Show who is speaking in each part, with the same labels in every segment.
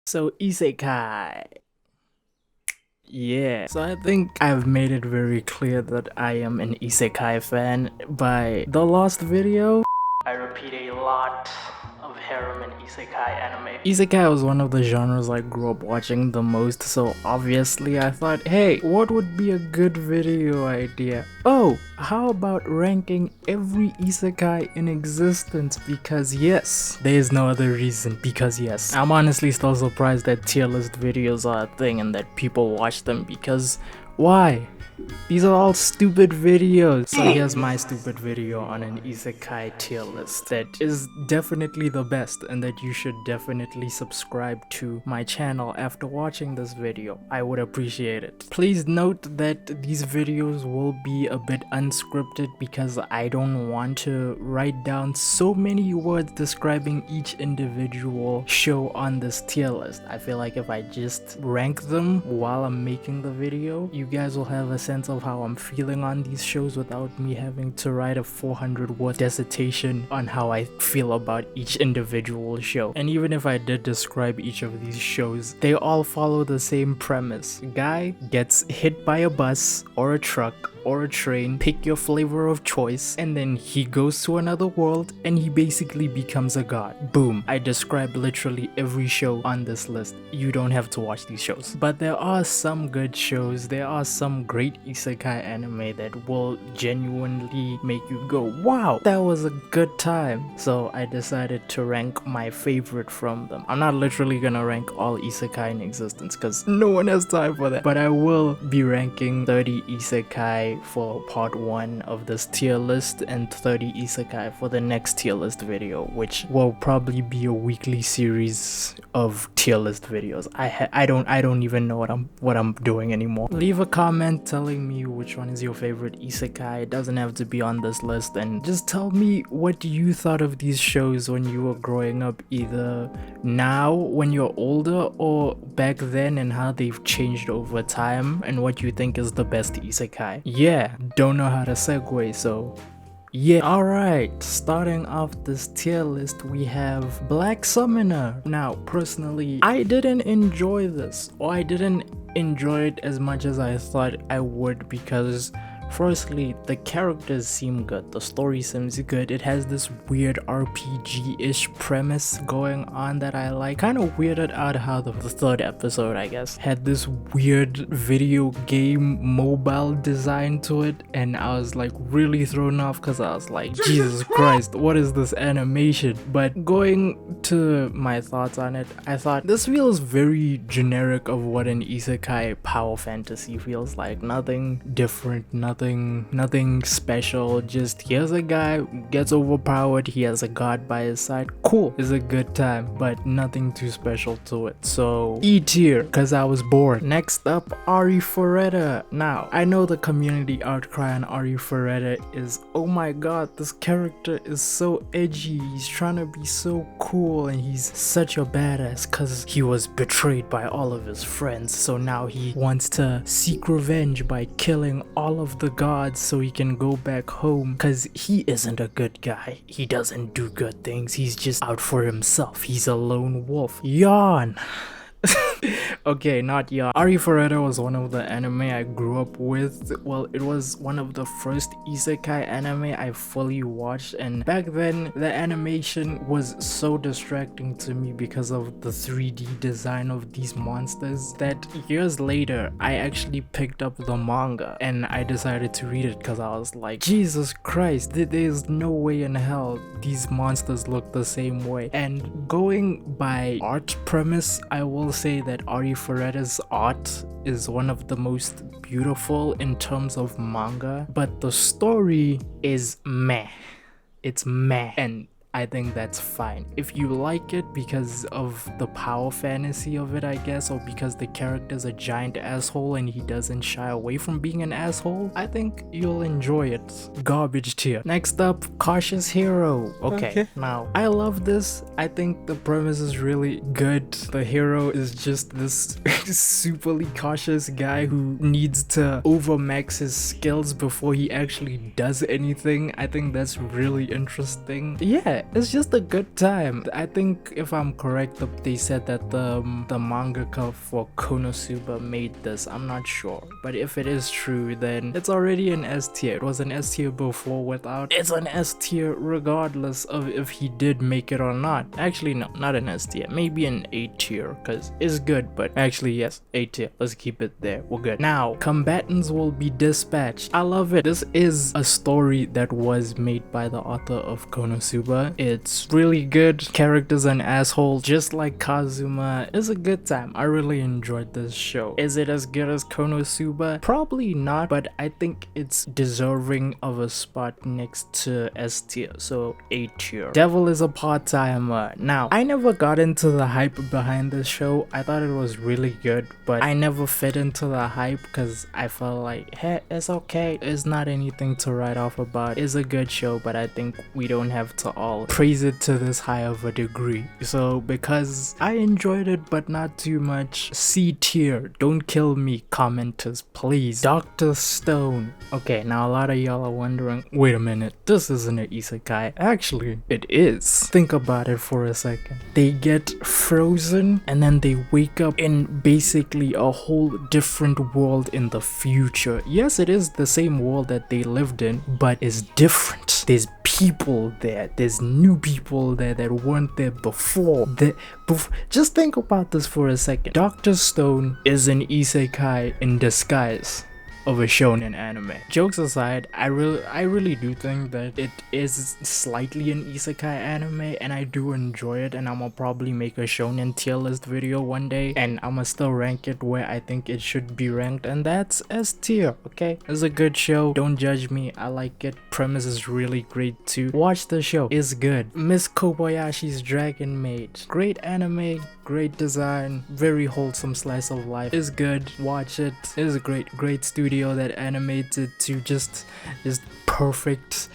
Speaker 1: So Isekai. Yeah, so I think I've made it very clear that I am an Isekai fan by the last video. I repeat a lot of harem and Isekai anime. Isekai was one of the genres I grew up watching the most, so obviously I thought, hey, what would be a good video idea? Oh, how about ranking every Isekai in existence? Because yes, there is no other reason, because yes. I'm honestly still surprised that tier list videos are a thing and that people watch them, because why? These are all stupid videos. So here's my stupid video on an Isekai tier list that is definitely the best and that you should definitely subscribe to my channel after watching this video. I would appreciate it. Please note that these videos will be a bit unscripted because I don't want to write down so many words describing each individual show on this tier list. I feel like if I just rank them while I'm making the video, you guys will have a sense of how I'm feeling on these shows without me having to write a 400-word dissertation on how I feel about each individual show. And even if I did describe each of these shows, they all follow the same premise. Guy gets hit by a bus or a truck or a train, pick your flavor of choice, and then he goes to another world and he basically becomes a god. Boom. I describe literally every show on this list. You don't have to watch these shows. But there are some good shows, there are some great Isekai anime that will genuinely make you go, wow, that was a good time. So I decided to rank my favorite from them. I'm not literally gonna rank all Isekai in existence because no one has time for that. But I will be ranking 30 Isekai for part 1 of this tier list and 30 Isekai for the next tier list video, which will probably be a weekly series of tier list videos. I don't even know what I'm doing anymore. Leave a comment telling me which one is your favorite Isekai. It doesn't have to be on this list, and just tell me what you thought of these shows when you were growing up, either now when you're older or back then, and how they've changed over time and what you think is the best Isekai. Yeah, don't know how to segue, so yeah. Alright, starting off this tier list, we have Black Summoner. Now, personally, I didn't enjoy this, or I didn't enjoy it as much as I thought I would, because firstly, the characters seem good, the story seems good, it has this weird RPG-ish premise going on that I like. Kind of weirded out how the third episode, I guess, had this weird video game mobile design to it, and I was like really thrown off because I was like, Jesus Christ, what is this animation? But going to my thoughts on it, I thought this feels very generic of what an Isekai power fantasy feels like. Nothing different, nothing special, just here's a guy, gets overpowered, he has a god by his side, cool, it's a good time, but nothing too special to it. So E tier, cause I was bored. Next up, Ari Ferretti. Now, I know the community outcry on Ari Ferretti is, oh my god, this character is so edgy, he's trying to be so cool and he's such a badass cause he was betrayed by all of his friends, so now he wants to seek revenge by killing all of the gods so he can go back home, cause he isn't a good guy, he doesn't do good things, he's just out for himself, he's a lone wolf. Yawn. Okay, not yawn. Ari Ferretti was one of the anime I grew up with. Well, it was one of the first Isekai anime I fully watched, and back then the animation was so distracting to me because of the 3D design of these monsters that years later I actually picked up the manga and I decided to read it because I was like, Jesus Christ, there's no way in hell these monsters look the same way. And going by art premise, I will say that Ari Ferretti's art is one of the most beautiful in terms of manga, but the story is meh. It's meh, and I think that's fine. If you like it because of the power fantasy of it, I guess, or because the character's a giant asshole and he doesn't shy away from being an asshole, I think you'll enjoy it. Garbage tier. Next up, Cautious Hero. Okay, now, I love this. I think the premise is really good. The hero is just this superly cautious guy who needs to overmax his skills before he actually does anything. I think that's really interesting. Yeah, yeah, it's just a good time. I think if I'm correct, they said that the mangaka for Konosuba made this. I'm not sure, but if it is true, then it's already an S tier. It was an S tier before without. It's an S tier regardless of if he did make it or not. Actually, no, not an S tier. Maybe an A tier, because it's good, but actually, yes, A tier. Let's keep it there. We're good. Now, Combatants will be dispatched. I love it. This is a story that was made by the author of Konosuba. It's really good. Characters and assholes, just like Kazuma. It's a good time. I really enjoyed this show. Is it as good as Konosuba? Probably not, but I think it's deserving of a spot next to S tier, so A tier. Devil is a part-timer. Now, I never got into the hype behind this show. I thought it was really good, but I never fit into the hype because I felt like, hey, it's okay. It's not anything to write off about. It's a good show, but I think we don't have to all praise it to this high of a degree. So because I enjoyed it, but not too much, C tier. Don't kill me, commenters, please. Dr. Stone. Okay, now a lot of y'all are wondering, wait a minute, this isn't an isekai. Actually, it is. Think about it for a second. They get frozen and then they wake up in basically a whole different world in the future. Yes, it is the same world that they lived in, but it's different. There's people there. There's new people there that weren't there before. Just think about this for a second. Dr. Stone is an isekai in disguise of a shonen anime. Jokes aside, I really do think that it is slightly an isekai anime, and I do enjoy it, and I'ma probably make a shonen tier list video one day, and I'ma still rank it where I think it should be ranked, and that's S tier. Okay, it's a good show. Don't judge me. I like it. Premise is really great too. Watch the show. It's good. Miss Kobayashi's Dragon Maid. Great anime. Great design, very wholesome slice of life. It's good. Watch it. It's a great studio that animates it to just perfect.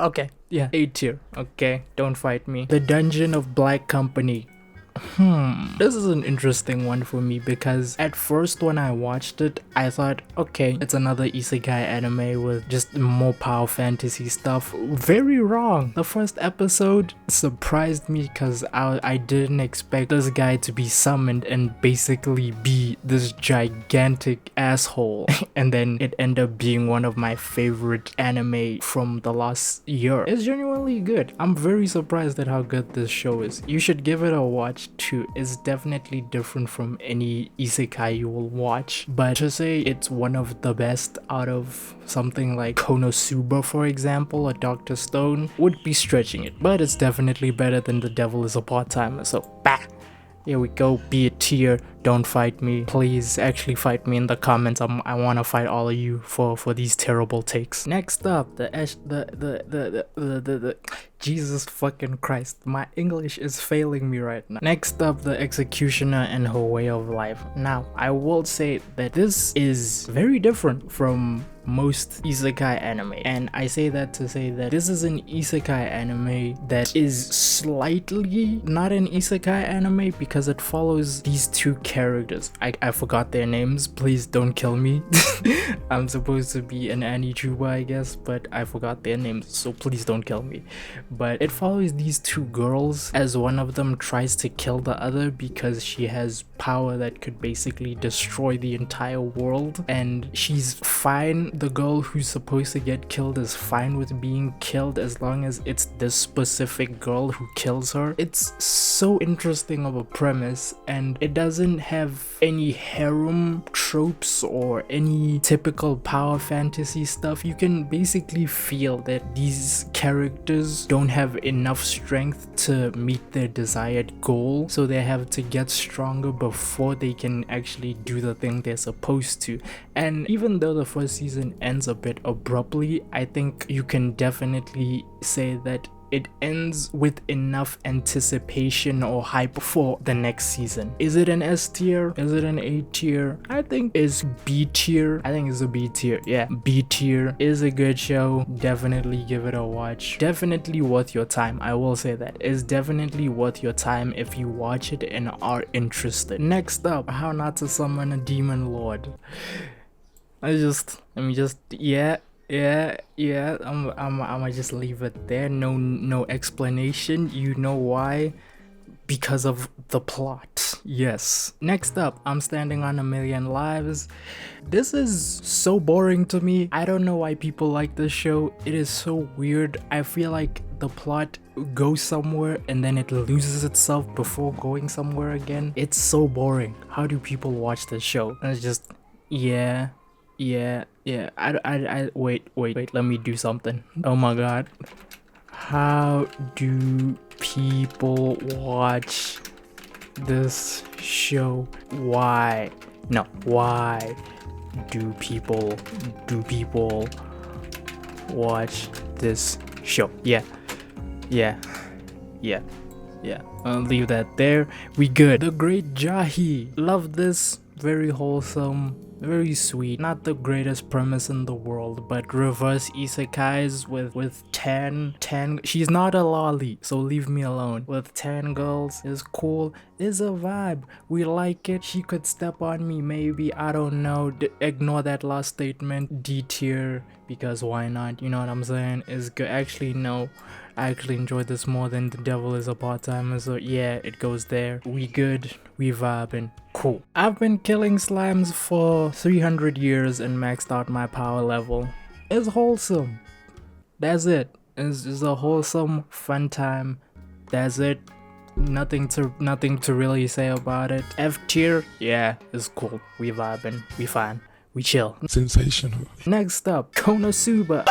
Speaker 1: Okay, yeah, A tier. Okay, don't fight me. The Dungeon of Black Company. This is an interesting one for me because at first when I watched it, I thought, okay, it's another isekai anime with just more power fantasy stuff. Very wrong. The first episode surprised me because I didn't expect this guy to be summoned and basically be this gigantic asshole. And then it ended up being one of my favorite anime from the last year. It's genuinely good. I'm very surprised at how good this show is. You should give it a watch too. It's definitely different from any isekai you will watch, but to say it's one of the best out of something like Konosuba, for example, or Dr. Stone, would be stretching it, but it's definitely better than The Devil is a Part-Timer. So bah, here we go. Be a tier. Don't fight me, please. Actually fight me in the comments. I want to fight all of you for these terrible takes. Next up, the Jesus fucking Christ, my English is failing me right now. Next up, the Executioner and Her Way of Life. Now, I will say that this is very different from most isekai anime, and I say that to say that this is an isekai anime that is slightly not an isekai anime because it follows these two characters. I forgot their names, please don't kill me. I'm supposed to be an Anituba, I guess, but I forgot their names, so please don't kill me. But it follows these two girls as one of them tries to kill the other because she has power that could basically destroy the entire world, and she's fine. The girl who's supposed to get killed is fine with being killed as long as it's this specific girl who kills her. It's so interesting of a premise, and it doesn't have any harem tropes or any typical power fantasy stuff. You can basically feel that these characters don't have enough strength to meet their desired goal, so they have to get stronger before they can actually do the thing they're supposed to. And even though the first season ends a bit abruptly, I think you can definitely say that it ends with enough anticipation or hype for the next season. Is it an S tier? Is it an A tier? I think it's B tier. I think it's a B tier. Yeah, B tier is a good show. Definitely give it a watch. Definitely worth your time. I will say that. It's definitely worth your time if you watch it and are interested. Next up, How Not to Summon a Demon Lord. Let me just, yeah. Yeah. I'ma just leave it there. No explanation. You know why? Because of the plot. Yes. Next up, I'm Standing on a Million Lives. This is so boring to me. I don't know why people like this show. It is so weird. I feel like the plot goes somewhere and then it loses itself before going somewhere again. It's so boring. How do people watch this show? And it's just, yeah. I wait, let me do something. Oh my god. How do people watch this show? Why? No, why do people watch this show? Yeah. I'll leave that there. We good. The Great Jahi. Love this. Very wholesome, very sweet. Not the greatest premise in the world, but reverse isekais with tan. She's not a lolly, so leave me alone. With tan girls is cool. Is a vibe. We like it. She could step on me, maybe. I don't know. Ignore that last statement. D tier, because why not? You know what I'm saying? Is good. Actually, no. I actually enjoyed this more than The Devil is a Part-Timer, so yeah, it goes there. We good, we vibing, cool. I've been killing slimes for 300 years and maxed out my power level. It's wholesome. That's it. It's a wholesome, fun time. That's it. Nothing to really say about it. F tier, yeah, it's cool. We vibing, we fine, we chill.
Speaker 2: Sensational.
Speaker 1: Next up, Konosuba.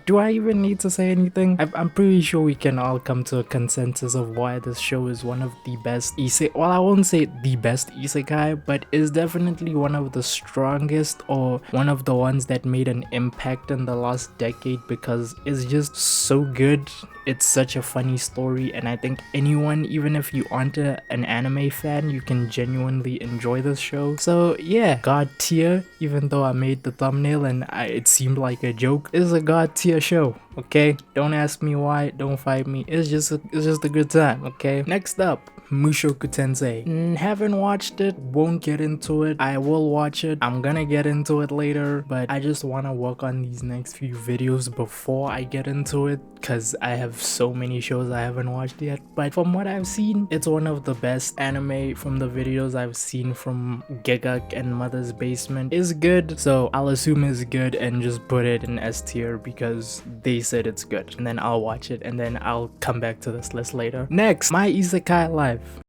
Speaker 1: Do I even need to say anything? I'm pretty sure we can all come to a consensus of why this show is one of the best isekai. Well, I won't say the best isekai, but is definitely one of the strongest, or one of the ones that made an impact in the last decade, because it's just so good. It's such a funny story, and I think anyone, even if you aren't an anime fan, you can genuinely enjoy this show. So yeah, god tier, even though I made the thumbnail and it seemed like a joke, is a god tier show. Okay, don't ask me why, don't fight me. It's just a good time. Okay, next up, Mucho Kutensei. Haven't watched it, won't get into it. I will watch it. I'm gonna get into it later, but I just want to work on these next few videos before I get into it, because I have so many shows I haven't watched yet. But from what I've seen, it's one of the best anime. From the videos I've seen from Gegak and Mother's Basement, is good, so I'll assume it's good and just put it in S tier because they said it's good, and then I'll watch it and then I'll come back to this list later. Next, my Isekai Life.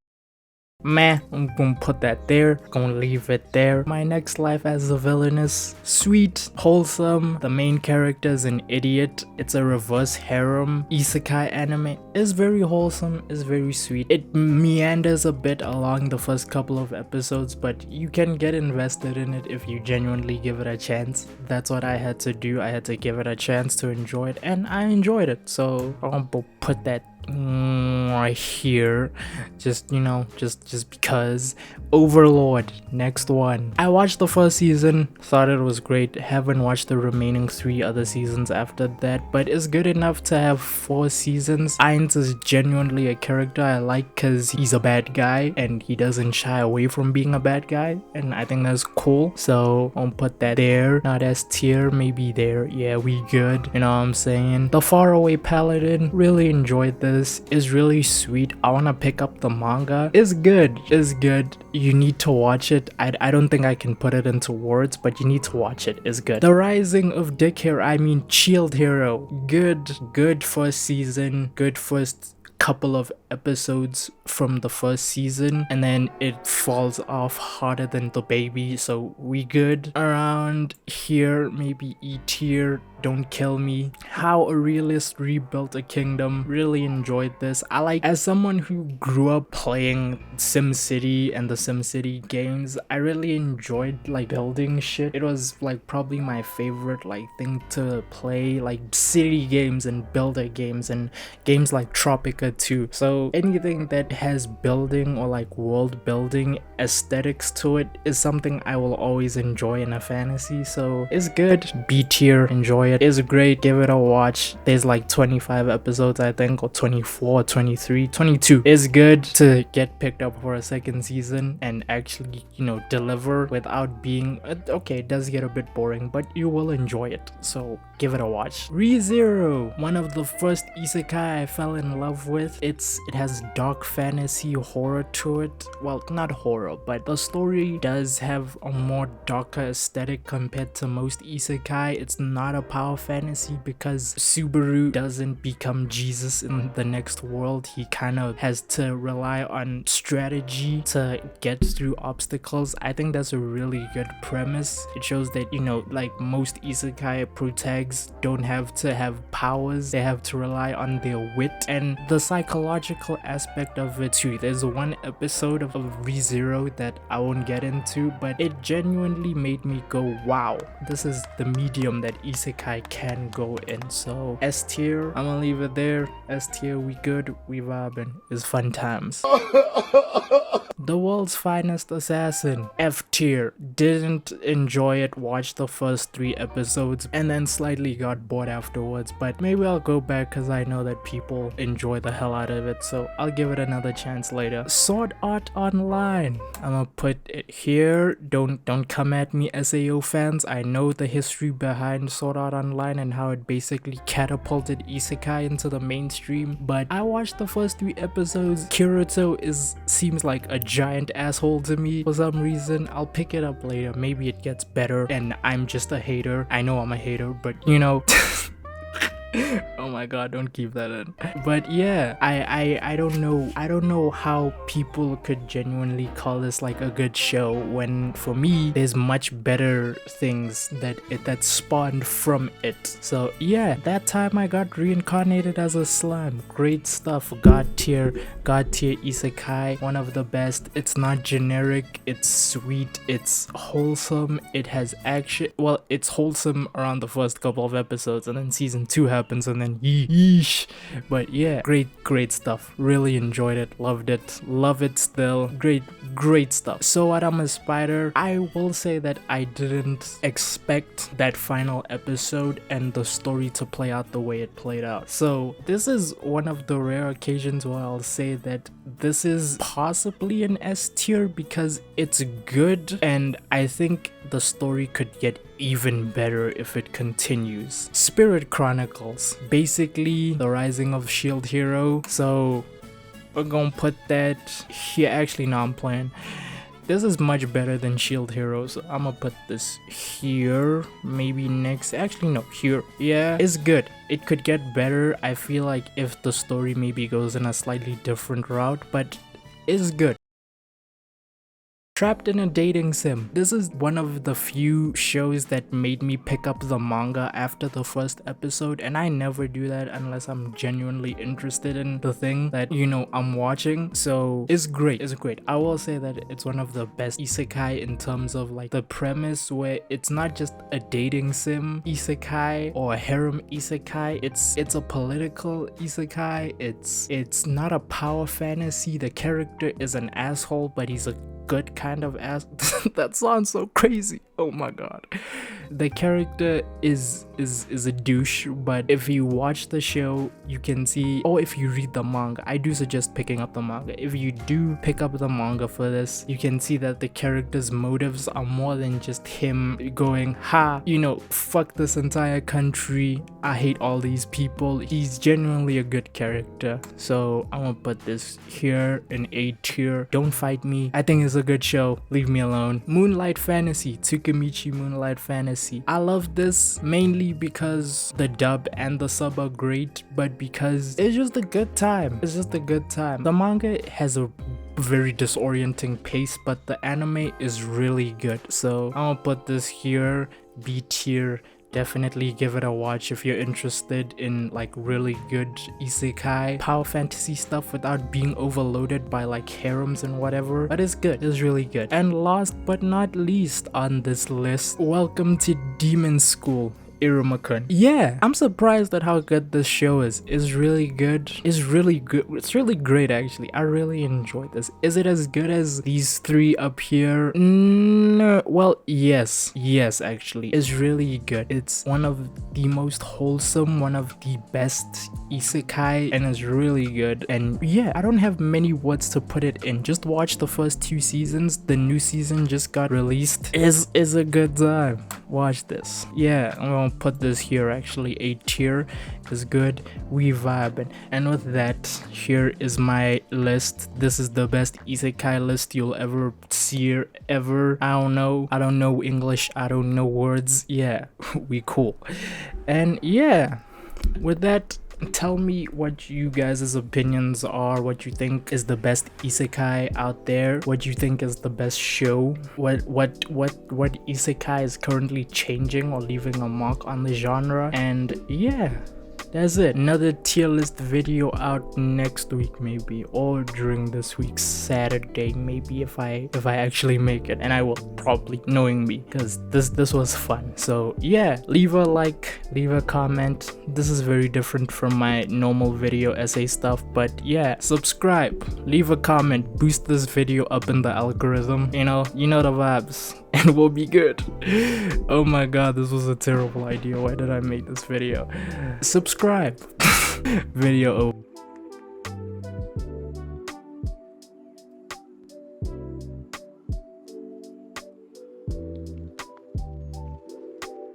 Speaker 1: Meh, I'm gonna put that there, gonna leave it there. My next life as a villain is sweet, wholesome. The main character is an idiot. It's a reverse harem isekai anime. It's very wholesome, it's very sweet. It meanders a bit along the first couple of episodes, but you can get invested in it if you genuinely give it a chance. That's what I had to do. I had to give it a chance to enjoy it, and I enjoyed it. So I'm gonna put that right here, just you know, just because. Overlord, next one. I watched the first season, thought it was great. Haven't watched the remaining 3 other seasons after that, but it's good enough to have 4 seasons. Ainz is genuinely a character I like because he's a bad guy and he doesn't shy away from being a bad guy, and I think that's cool. So I'll put that there, not S tier, maybe there. Yeah, we good, you know what I'm saying. The Away Paladin, really enjoyed this. Is really sweet. I want to pick up the manga. It's good. You need to watch it. I don't think I can put it into words, but you need to watch it. It's good. The Rising of Dick Hero, I mean Shield Hero. Good first season. Good first couple of episodes from the first season, and then it falls off harder than the baby, so we good. Around here, maybe E tier. Don't Kill Me. How a Realist Rebuilt a Kingdom. Really enjoyed this. I like, as someone who grew up playing SimCity and the SimCity games, I really enjoyed like building shit. It was like probably my favorite like thing to play, like city games and builder games and games like Tropica 2. So anything that has building or like world building aesthetics to it is something I will always enjoy in a fantasy. So it's good. B tier, enjoy it. it. It's great. Give it a watch. There's like 25 episodes, I think, or 24, 23, 22. It's good to get picked up for a second season and actually, you know, deliver without being okay. It does get a bit boring, but you will enjoy it. So give it a watch. ReZero, one of the first isekai I fell in love with. It has dark fantasy horror to it. Well, not horror, but the story does have a more darker aesthetic compared to most isekai. It's not a power fantasy because Subaru doesn't become Jesus in the next world. He kind of has to rely on strategy to get through obstacles. I think that's a really good premise. It shows that, you know, like most isekai protags don't have to have powers. They have to rely on their wit and the psychological aspect of it too. There's one episode of ReZero that I won't get into, but it genuinely made me go, wow, this is the medium that isekai can go in. So S tier, I'm gonna leave it there. S tier, we good, we vibing. It's fun times. The world's finest assassin, F tier. Didn't enjoy it, watched the first 3 episodes and then slightly got bored afterwards, but maybe I'll go back because I know that people enjoy the hell out of it, so I'll give it another chance later. Sword Art Online, I'm gonna put it here. Don't come at me, SAO fans. I know the history behind Sword Art Online and how it basically catapulted isekai into the mainstream, but I watched the first 3 episodes. Kirito seems like a giant asshole to me for some reason. I'll pick it up later. Maybe it gets better and I'm just a hater. I know I'm a hater, but you know. Oh my god, don't keep that in. But yeah, I don't know how people could genuinely call this like a good show when for me there's much better things that spawned from it. So yeah, that time I got reincarnated as a slime. Great stuff. God tier isekai, one of the best. It's not generic, it's sweet, it's wholesome, it has action. Well, it's wholesome around the first couple of episodes and then season 2 happens and then yeesh. But yeah, great stuff. Really enjoyed it, loved it, love it still. Great stuff. So what, I'm a spider. I will say that I didn't expect that final episode and the story to play out the way it played out. So this is one of the rare occasions where I'll say that this is possibly an S tier because it's good and I think the story could get even better if it continues. Spirit Chronicles, basically the rising of Shield Hero. So we're gonna put that here. Actually, no, I'm playing. This is much better than Shield Hero, so I'm gonna put this here. Maybe next. Actually, no, here. Yeah, it's good. It could get better. I feel like if the story maybe goes in a slightly different route, but it's good. Trapped in a Dating Sim. This is one of the few shows that made me pick up the manga after the first episode, and I never do that unless I'm genuinely interested in the thing that, you know, I'm watching. So it's great. I will say that it's one of the best isekai in terms of like the premise, where it's not just a dating sim isekai or a harem isekai. It's a political isekai. It's not a power fantasy. The character is an asshole, but he's a good kind of ass. That sounds so crazy. Oh my god. The character is a douche, but if you watch the show you can see, or if you read the manga, I do suggest picking up the manga. If you do pick up the manga for this, you can see that the character's motives are more than just him going, ha, you know, fuck this entire country, I hate all these people. He's genuinely a good character. So I'm gonna put this here in A tier. Don't fight me. I think it's a good show. Leave me alone. Moonlight Fantasy, Tsukimichi Moonlight Fantasy. I love this mainly because the dub and the sub are great, but because it's just a good time. The manga has a very disorienting pace, but the anime is really good. So I'm gonna put this here, B tier. Definitely give it a watch if you're interested in like really good isekai power fantasy stuff without being overloaded by like harems and whatever. But it's good, it's really good. And last but not least on this list, welcome to Demon School. Iruma-kun. Yeah, I'm surprised at how good this show is. It's really good. It's really good. It's really great, actually. I really enjoyed this. Is it as good as these three up here? No. Well, yes, actually. It's really good. It's one of the most wholesome, one of the best isekai, and it's really good. And yeah, I don't have many words to put it in. Just watch the first 2 seasons. The new season just got released. Is a good time. Watch this. Yeah, I'm gonna put this here, actually. A tier is good. We vibing. And with that, here is my list. This is the best isekai list you'll ever see ever. I don't know English. I don't know words. Yeah, we cool. And yeah, with that, tell me what you guys' opinions are, what you think is the best isekai out there, what you think is the best show, what isekai is currently changing or leaving a mark on the genre. And yeah, that's it. Another tier list video out next week, maybe, or during this week's Saturday, maybe, if I actually make it, and I will probably, knowing me, because this was fun. So yeah, leave a like, leave a comment. This is very different from my normal video essay stuff, but yeah, subscribe, leave a comment, boost this video up in the algorithm. You know the vibes, and we'll be good. Oh my god, this was a terrible idea. Why did I make this video? Subscribe. Video over.